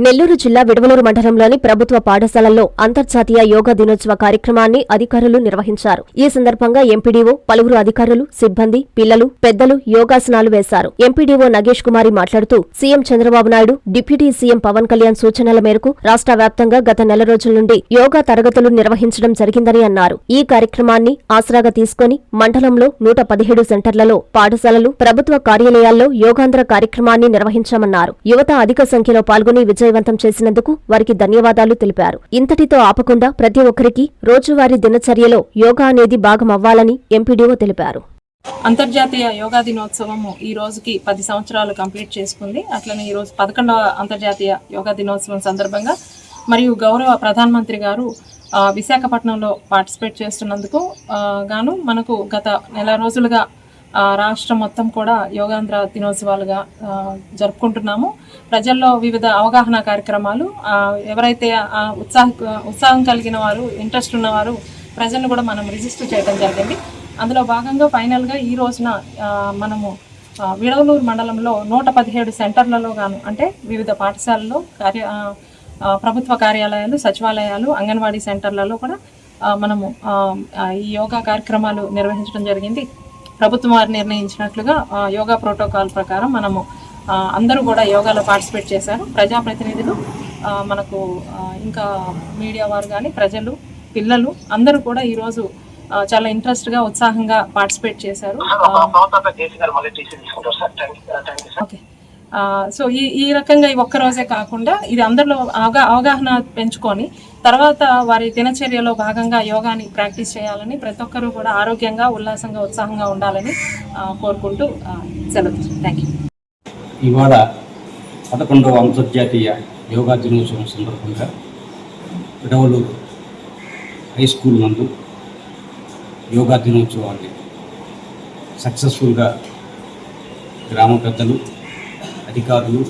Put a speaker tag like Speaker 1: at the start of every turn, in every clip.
Speaker 1: నెల్లూరు జిల్లా విడవలూరు మండలంలోని ప్రభుత్వ పాఠశాలల్లో అంతర్జాతీయ యోగా దినోత్సవ కార్యక్రమాన్ని అధికారులు నిర్వహించారు. ఈ సందర్భంగా ఎంపీడీఓ, పలువురు అధికారులు, సిబ్బంది, పిల్లలు, పెద్దలు యోగాసనాలు వేశారు. ఎంపీడీఓ నగేష్ కుమారి మాట్లాడుతూ CM Chandrababu Naidu, deputy CM Pawan Kalyan సూచనల మేరకు రాష్ట్ర వ్యాప్తంగా గత నెల రోజుల నుండి యోగా తరగతులు నిర్వహించడం జరిగిందని అన్నారు. ఈ కార్యక్రమాన్ని ఆసరాగా తీసుకుని మండలంలో 117 సెంటర్లలో, పాఠశాలలు, ప్రభుత్వ కార్యాలయాల్లో యోగాంధ్ర కార్యక్రమాన్ని నిర్వహించామన్నారు. యువత అధిక సంఖ్యలో పాల్గొని విజయవంతం చేసినందుకు వారికి ధన్యవాదాలు తెలిపారు. ఇంతటితో ఆపకుండా ప్రతి ఒక్కరికి రోజువారీ దినచర్యలో యోగా అనేది భాగమవ్వాలని ఎంపీడీఓ తెలిపారు.
Speaker 2: అంతర్జాతీయ యోగా దినోత్సవము ఈ రోజుకి 10 సంవత్సరాలు కంప్లీట్ చేసుకుంది. అట్లనే ఈ రోజు 11వ అంతర్జాతీయ యోగా దినోత్సవం సందర్భంగా మరియు గౌరవ ప్రధానమంత్రి గారు విశాఖపట్నంలో పార్టిసిపేట్ చేస్తున్నందుకు గాను మనకు గత నెల రోజులుగా రాష్ట్రం మొత్తం కూడా యోగాంధ్ర దినోత్సవాలుగా జరుపుకుంటున్నాము. ప్రజల్లో వివిధ అవగాహన కార్యక్రమాలు, ఎవరైతే ఉత్సాహం కలిగిన వారు, ఇంట్రెస్ట్ ఉన్నవారు ప్రజలను కూడా మనం రిజిస్టర్ చేయడం జరిగింది. అందులో భాగంగా ఫైనల్గా ఈ రోజున మనము విడవలూరు మండలంలో 117 సెంటర్లలో గాను, అంటే వివిధ పాఠశాలల్లో, ప్రభుత్వ కార్యాలయాలు, సచివాలయాలు, అంగన్వాడీ సెంటర్లలో కూడా మనము ఈ యోగా కార్యక్రమాలు నిర్వహించడం జరిగింది. ప్రభుత్వం వారు నిర్ణయించినట్లుగా యోగా ప్రోటోకాల్ ప్రకారం మనము అందరూ కూడా యోగాలో పార్టిసిపేట్ చేశారు. ప్రజాప్రతినిధులు, మనకు ఇంకా మీడియా వారు కానీ, ప్రజలు, పిల్లలు అందరూ కూడా ఈరోజు చాలా ఇంట్రెస్ట్గా, ఉత్సాహంగా పార్టిసిపేట్ చేశారు. ఓకే, సో ఈ రకంగా ఈ ఒక్కరోజే కాకుండా ఇది అందరిలో అవగాహన పెంచుకొని తర్వాత వారి దినచర్యలో భాగంగా యోగాని ప్రాక్టీస్ చేయాలని, ప్రతి ఒక్కరూ కూడా ఆరోగ్యంగా, ఉల్లాసంగా, ఉత్సాహంగా ఉండాలని కోరుకుంటూ సెలవు. Thank you.
Speaker 3: ఇవాళ 11వ అంతర్జాతీయ యోగా దినోత్సవం సందర్భంగా విడవలూరు హై స్కూల్ నందు యోగా దినోత్సవాన్ని సక్సెస్ఫుల్గా గ్రామ పెద్దలు, అధికారులు,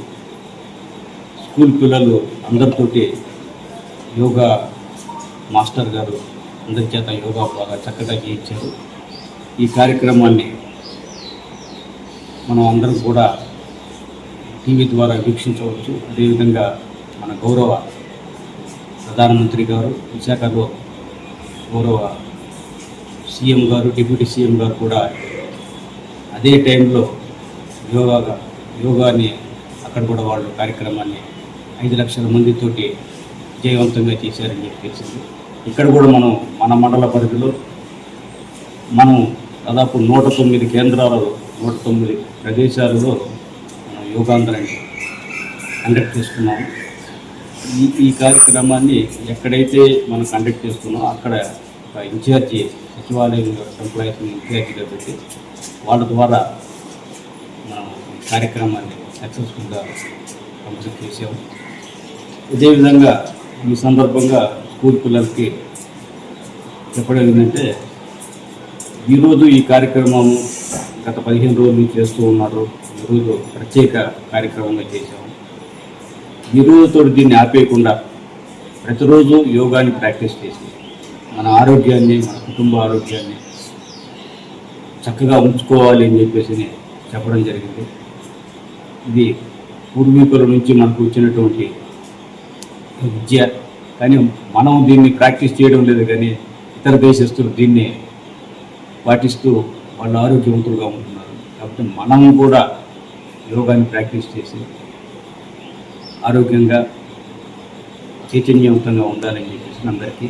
Speaker 3: స్కూల్ పిల్లలు అందరితోటి యోగా మాస్టర్ గారు అందరి చేత యోగా బాగా చక్కగా చేయించారు. ఈ కార్యక్రమాన్ని మనం అందరం కూడా టీవీ ద్వారా వీక్షించవచ్చు. అదేవిధంగా మన గౌరవ ప్రధానమంత్రి గారు, విశాఖలో గౌరవ సీఎం గారు, డిప్యూటీ సీఎం గారు కూడా అదే టైంలో యోగాని అక్కడ కూడా వాళ్ళు కార్యక్రమాన్ని 5 లక్షల మందితోటి విజయవంతంగా చేశారని చెప్పి తెలిసింది. ఇక్కడ కూడా మన మండల పరిధిలో మనం దాదాపు 109 కేంద్రాలలో, 109 ప్రదేశాలలో మనం యోగాంధ్రాన్ని కండక్ట్ చేసుకున్నాము. ఈ కార్యక్రమాన్ని ఎక్కడైతే మనం కండక్ట్ చేస్తున్నామో అక్కడ ఒక ఇన్ఛార్జి, సచివాలయం ఎంప్లాయీస్ని ఇన్ఛార్జిగా పెట్టి వాళ్ళ ద్వారా మనం కార్యక్రమాన్ని సక్సెస్ఫుల్గా కంప్లీట్ చేసాము. ఇదేవిధంగా ఈ సందర్భంగా స్కూల్ పిల్లలకి చెప్పడం ఏంటంటే, ఈరోజు ఈ కార్యక్రమం గత 15 రోజులు చేస్తూ ఉన్నారు. ఈరోజు ప్రత్యేక కార్యక్రమంగా చేశాము. ఈరోజుతో దీన్ని ఆపేయకుండా ప్రతిరోజు యోగాని ప్రాక్టీస్ చేసి మన ఆరోగ్యాన్ని, మన కుటుంబ ఆరోగ్యాన్ని చక్కగా ఉంచుకోవాలి అని చెప్పేసి చెప్పడం జరిగింది. ఇది పూర్వీకుల నుంచి మనకు వచ్చినటువంటి విద్య, కానీ మనం దీన్ని ప్రాక్టీస్ చేయడం లేదు. కానీ ఇతర దేశస్తులు దీన్ని పాటిస్తూ వాళ్ళు ఆరోగ్యవంతులుగా ఉంటున్నారు. కాబట్టి మనం కూడా యోగాని ప్రాక్టీస్ చేసి ఆరోగ్యంగా, చైతన్యవంతంగా ఉండాలని చెప్పేసి అందరికీ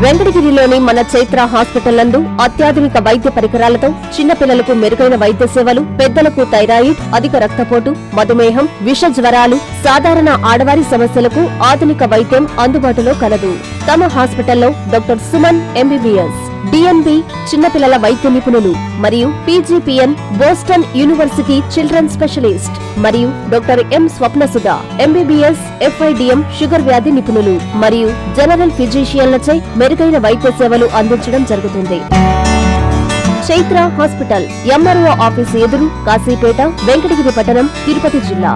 Speaker 1: వెంకటగిరిలోని మన చైత్ర హాస్పిటల్ నందు అత్యాధునిక వైద్య పరికరాలతో చిన్నపిల్లలకు మెరుగైన వైద్య సేవలు, పెద్దలకు థైరాయిడ్, అధిక రక్తపోటు, మధుమేహం, విష జ్వరాలు, సాధారణ ఆడవారి సమస్యలకు ఆధునిక వైద్యం అందుబాటులో కలదు. తమ హాస్పిటల్లో డాక్టర్ సుమన్ ఎంబీబీఎస్, డిఎన్బి చిన్నపిల్లల వైద్య నిపుణులు మరియు PGPN Boston university children specialist మరియు doctor M Swapnasudha MBBS FIDM sugar వ్యాధి నిపుణులు మరియు జనరల్ ఫిజిషియన్లచే మెరుగైన వైద్య సేవలు అందించడం జరుగుతుంది. చైత్ర హాస్పిటల్, ఎంఆర్ఓ ఆఫీసు ఎదురు, కాశీపేట, వెంకటగిరి పట్టణం, తిరుపతి జిల్లా.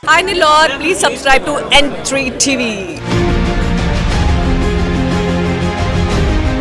Speaker 4: Hi Nilor, please subscribe to N3 TV.